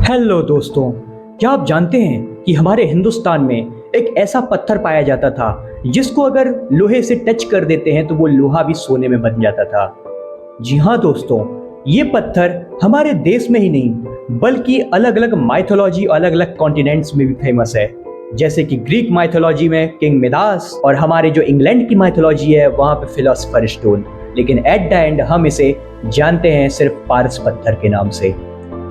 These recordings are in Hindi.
हेलो दोस्तों, क्या आप जानते हैं कि हमारे हिंदुस्तान में एक ऐसा पत्थर पाया जाता था जिसको अगर लोहे से टच कर देते हैं तो वो लोहा भी सोने में बन जाता था। जी हाँ दोस्तों, ये पत्थर हमारे देश में ही नहीं बल्कि अलग अलग माइथोलॉजी और अलग अलग कॉन्टिनेंट्स में भी फेमस है। जैसे कि ग्रीक माइथोलॉजी में किंग मिदास और हमारे जो इंग्लैंड की माइथोलॉजी है वहां पे फिलोसोफर स्टोन, लेकिन एट द एंड हम इसे जानते हैं सिर्फ पारस पत्थर के नाम से।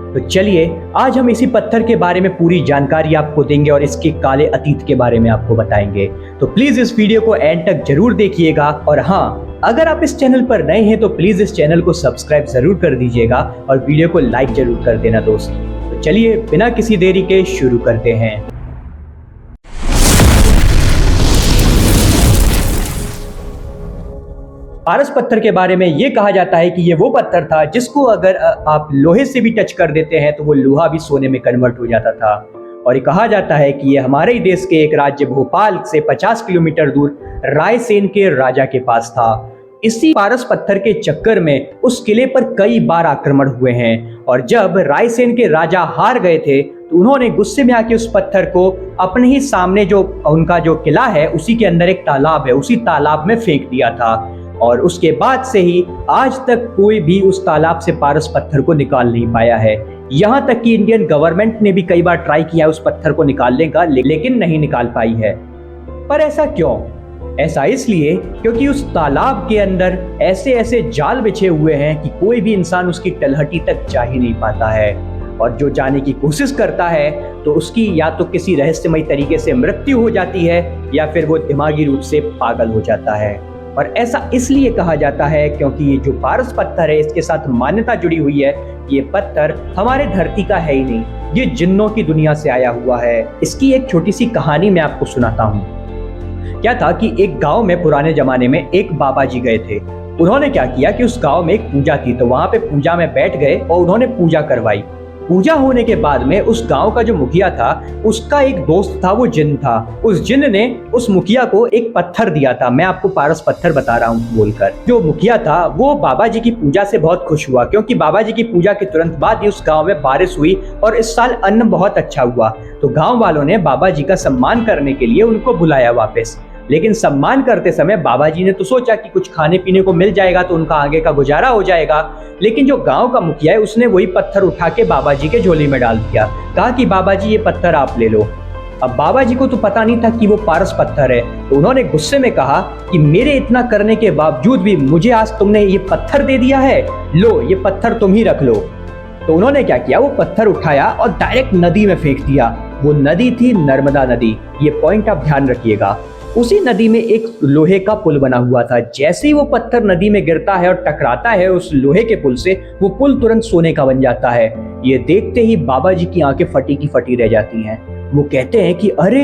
तो चलिए आज हम इसी पत्थर के बारे में पूरी जानकारी आपको देंगे और इसके काले अतीत के बारे में आपको बताएंगे। तो प्लीज इस वीडियो को एंड तक जरूर देखिएगा और हाँ, अगर आप इस चैनल पर नए हैं तो प्लीज इस चैनल को सब्सक्राइब जरूर कर दीजिएगा और वीडियो को लाइक जरूर कर देना दोस्त। तो चलिए बिना किसी देरी के शुरू करते हैं। पारस पत्थर के बारे में ये कहा जाता है कि ये वो पत्थर था जिसको अगर आप लोहे से भी टच कर देते हैं तो वो लोहा भी सोने में कन्वर्ट हो जाता था। और ये कहा जाता है कि ये हमारे ही देश के एक राज्य भोपाल से 50 किलोमीटर दूर रायसेन के राजा के पास था। इसी पारस पत्थर के चक्कर में उस किले पर कई बार आक्रमण हुए हैं और जब रायसेन के राजा हार गए थे तो उन्होंने गुस्से में आके उस पत्थर को अपने ही सामने जो उनका जो किला है उसी के अंदर एक तालाब है, उसी तालाब में फेंक दिया था। और उसके बाद से ही आज तक कोई भी उस तालाब से पारस पत्थर को निकाल नहीं पाया है। यहां तक कि इंडियन गवर्नमेंट ने भी कई बार ट्राई किया उस पत्थर को निकालने का, लेकिन नहीं निकाल पाई है। पर ऐसा क्यों? ऐसा इसलिए क्योंकि उस तालाब के अंदर ऐसे ऐसे जाल बिछे हुए हैं कि कोई भी इंसान उसकी तलहटी तक जा ही नहीं पाता है। और जो जाने की कोशिश करता है तो उसकी या तो किसी रहस्यमय तरीके से मृत्यु हो जाती है या फिर वो दिमागी रूप से पागल हो जाता है। और ऐसा इसलिए कहा जाता है क्योंकि ये जो पारस पत्थर है इसके साथ मान्यता जुड़ी हुई है। ये पत्थर हमारे धरती का है ही नहीं, ये जिन्नों की दुनिया से आया हुआ है। इसकी एक छोटी सी कहानी मैं आपको सुनाता हूँ। क्या था कि एक गांव में पुराने जमाने में एक बाबा जी गए थे। उन्होंने क्या किया कि उस गांव में एक पूजा थी तो वहां पे पूजा में बैठ गए और उन्होंने पूजा करवाई। पूजा होने के बाद में उस गांव का जो मुखिया था उसका एक दोस्त था, वो जिन्न था। उस जिन्न ने उस मुखिया को एक पत्थर दिया था। मैं आपको पारस पत्थर बता रहा हूँ बोलकर। जो मुखिया था वो बाबा जी की पूजा से बहुत खुश हुआ क्योंकि बाबा जी की पूजा के तुरंत बाद ही उस गांव में बारिश हुई और इस साल अन्न बहुत अच्छा हुआ। तो गांव वालों ने बाबा जी का सम्मान करने के लिए उनको बुलाया वापस। लेकिन सम्मान करते समय बाबा जी ने तो सोचा कि कुछ खाने पीने को मिल जाएगा तो उनका आगे का गुजारा हो जाएगा। लेकिन जो गांव का मुखिया है उसने वही पत्थर उठा के बाबा जी के झोली में डाल दिया। कहा कि बाबा जी ये पत्थर आप ले लो। अब बाबा जी को तो पता नहीं था कि वो पारस पत्थर है, तो उन्होंने गुस्से में कहा कि मेरे इतना करने के बावजूद भी मुझे आज तुमने ये पत्थर दे दिया है, लो ये पत्थर तुम ही रख लो। तो उन्होंने क्या किया, वो पत्थर उठाया और डायरेक्ट नदी में फेंक दिया। वो नदी थी नर्मदा नदी। ये पॉइंट आप ध्यान रखिएगा। उसी नदी में एक लोहे का पुल बना हुआ था। जैसे ही वो पत्थर नदी में गिरता है और टकराता है उस लोहे के पुल से, वो पुल तुरंत सोने का बन जाता है। ये देखते ही बाबा जी की आंखें फटी की फटी रह जाती हैं। वो कहते हैं कि अरे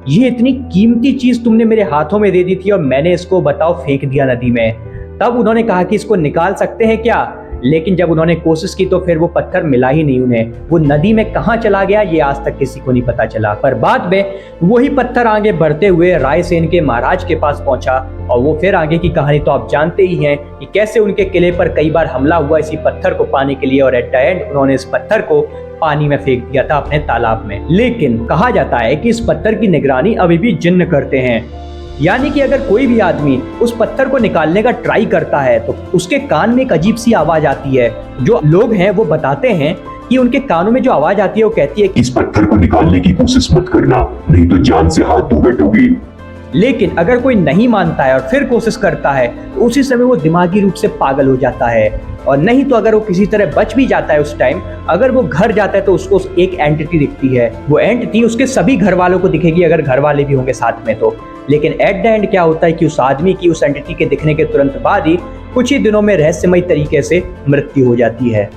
ये इतनी कीमती चीज तुमने मेरे हाथों में दे दी थी और मैंने इसको बताओ फेंक दिया नदी में। तब उन्होंने कहा कि इसको निकाल सकते हैं क्या, लेकिन जब उन्होंने कोशिश की तो फिर वो पत्थर मिला ही नहीं उन्हें। वो नदी में कहां चला गया ये आज तक किसी को नहीं पता चला। पर बाद में वही पत्थर आगे बढ़ते हुए रायसेन के महाराज के पास पहुंचा और वो फिर आगे की कहानी तो आप जानते ही हैं कि कैसे उनके किले पर कई बार हमला हुआ इसी पत्थर को पाने के लिए और एट द एंड उन्होंने इस पत्थर को पानी में फेंक दिया था अपने तालाब में। लेकिन कहा जाता है कि इस पत्थर की निगरानी अभी भी जिन्न करते हैं। यानी कि अगर कोई भी आदमी उस पत्थर को निकालने का ट्राई करता है तो उसके कान में एक अजीब सी आवाज आती है। जो लोग हैं वो बताते हैं कि उनके कानों में जो आवाज आती है वो कहती है कि इस पत्थर को निकालने की कोशिश मत करना, नहीं तो जान से हाथ धो बैठोगे। लेकिन अगर कोई नहीं मानता है और फिर कोशिश करता है तो उसी समय वो दिमागी रूप से पागल हो जाता है। और नहीं तो अगर वो किसी तरह बच भी जाता है उस टाइम, अगर वो घर जाता है तो उसको एक एंटिटी दिखती है। वो एंटिटी उसके सभी घर वालों को दिखेगी अगर घर वाले भी होंगे साथ में तो। लेकिन एट द एंड क्या होता है कि उस आदमी की उस एंटिटी के दिखने के तुरंत बाद ही कुछ ही दिनों में रहस्यमय तरीके से मृत्यु हो जाती है।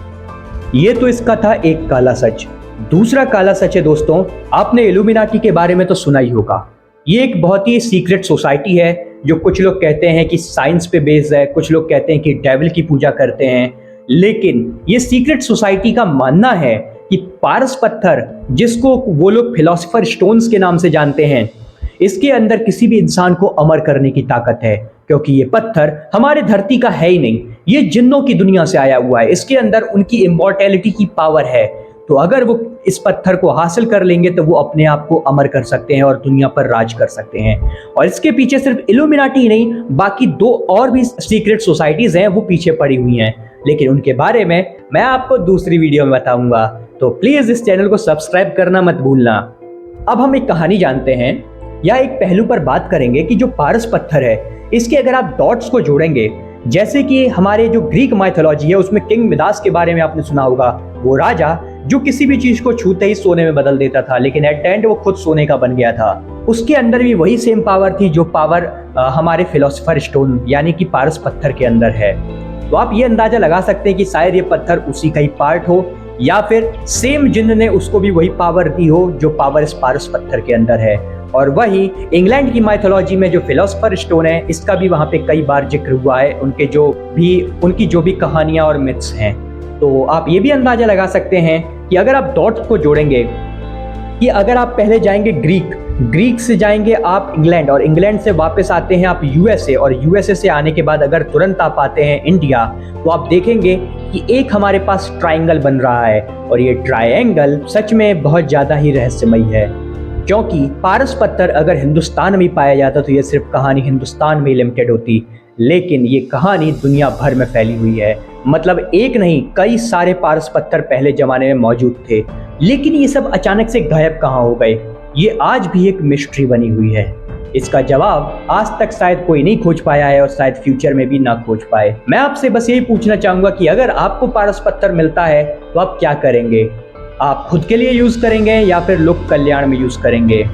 ये तो इसका था एक काला सच। दूसरा काला सच है दोस्तों, आपने इल्यूमिनाटी के बारे में तो सुना ही होगा। ये एक बहुत ही सीक्रेट सोसाइटी है जो कुछ लोग कहते हैं कि साइंस पे बेस्ड है, कुछ लोग कहते हैं कि डेविल की पूजा करते हैं। लेकिन ये सीक्रेट सोसाइटी का मानना है कि पारस पत्थर, जिसको वो लोग फिलोसोफर स्टोन्स के नाम से जानते हैं, इसके अंदर किसी भी इंसान को अमर करने की ताकत है। क्योंकि ये पत्थर हमारे धरती का है ही नहीं, ये जिन्नों की दुनिया से आया हुआ है। इसके अंदर उनकी इमॉर्टैलिटी की पावर है। तो अगर वो इस पत्थर को हासिल कर लेंगे तो वो अपने आप को अमर कर सकते हैं और दुनिया पर राज कर सकते हैं। और इसके पीछे सिर्फ इल्यूमिनाटी ही नहीं, बाकी 2 और भी सीक्रेट सोसाइटीज हैं वो पीछे पड़ी हुई हैं, लेकिन उनके बारे में मैं आपको दूसरी वीडियो में बताऊंगा। तो प्लीज इस चैनल को सब्सक्राइब करना मत भूलना। अब हम एक कहानी जानते हैं या एक पहलू पर बात करेंगे कि जो पारस पत्थर है, इसके अगर आप डॉट्स को जोड़ेंगे, जैसे कि हमारे जो ग्रीक माइथोलॉजी है उसमें किंग मिदास के बारे में आपने सुना होगा, वो राजा जो किसी भी चीज को छूते ही सोने में बदल देता था, लेकिन एट द एंड वो खुद सोने का बन गया था। उसके अंदर भी वही सेम पावर थी जो पावर हमारे फिलोसोफर स्टोन यानी कि पारस पत्थर के अंदर है। तो आप ये अंदाजा लगा सकते हैं कि शायद ये पत्थर उसी का ही पार्ट हो, या फिर सेम जिन्न ने उसको भी वही पावर दी हो जो पावर इस पारस पत्थर के अंदर है। और वही इंग्लैंड की माइथोलॉजी में जो फिलोसोफर स्टोन है, इसका भी वहां पे कई बार जिक्र हुआ है, उनकी जो भी कहानियां और मिथ्स हैं। तो आप ये भी अंदाजा लगा सकते हैं कि अगर आप डॉट्स को जोड़ेंगे कि अगर आप पहले जाएंगे ग्रीक से जाएंगे आप इंग्लैंड, और इंग्लैंड से वापस आते हैं आप यूएसए, और यूएसए से आने के बाद अगर तुरंत आप आते हैं इंडिया, तो आप देखेंगे कि एक हमारे पास ट्रायंगल बन रहा है। और ये ट्रायंगल सच में बहुत ज़्यादा ही रहस्यमयी है, क्योंकि पारस पत्थर अगर हिंदुस्तान में पाया जाता तो ये सिर्फ कहानी हिंदुस्तान में लिमिटेड होती, लेकिन ये कहानी दुनिया भर में फैली हुई है। मतलब एक नहीं, कई सारे पारस पत्थर पहले जमाने में मौजूद थे, लेकिन ये सब अचानक से गायब कहाँ हो गए, ये आज भी एक मिस्ट्री बनी हुई है। इसका जवाब आज तक शायद कोई नहीं खोज पाया है और शायद फ्यूचर में भी ना खोज पाए। मैं आपसे बस यही पूछना चाहूंगा कि अगर आपको पारस पत्थर मिलता है तो आप क्या करेंगे? आप खुद के लिए यूज करेंगे या फिर लोक कल्याण में यूज करेंगे,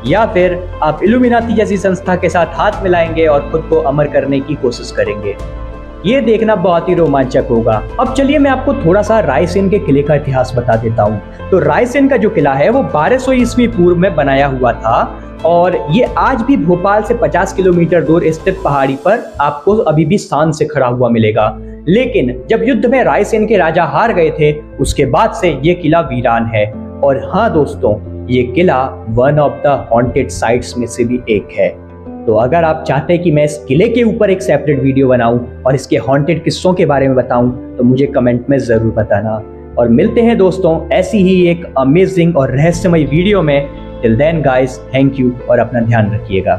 या फिर आप इल्यूमिनाटी जैसी संस्था के साथ हाथ मिलाएंगे और खुद को अमर करने की कोशिश करेंगे? ये देखना बहुत ही रोमांचक होगा। अब चलिए मैं आपको थोड़ा सा रायसेन के किले का इतिहास बता देता हूँ। तो रायसेन का जो किला है वो 1200 ईस्वी पूर्व में बनाया हुआ था, और ये आज भी भोपाल से 50 किलोमीटर दूर स्थित पहाड़ी पर आपको अभी भी शान से खड़ा हुआ मिलेगा। लेकिन जब युद्ध में रायसेन के राजा हार गए थे, उसके बाद से ये किला वीरान है। और हाँ दोस्तों, ये किला one of the haunted sites में से भी एक है। तो अगर आप चाहते हैं कि मैं इस किले के ऊपर एक सेपरेट वीडियो बनाऊं और इसके हॉन्टेड किस्सों के बारे में बताऊं, तो मुझे कमेंट में जरूर बताना। और मिलते हैं दोस्तों ऐसी ही एक अमेजिंग और रहस्यमय वीडियो में। Till then guys, thank you और अपना ध्यान रखिएगा।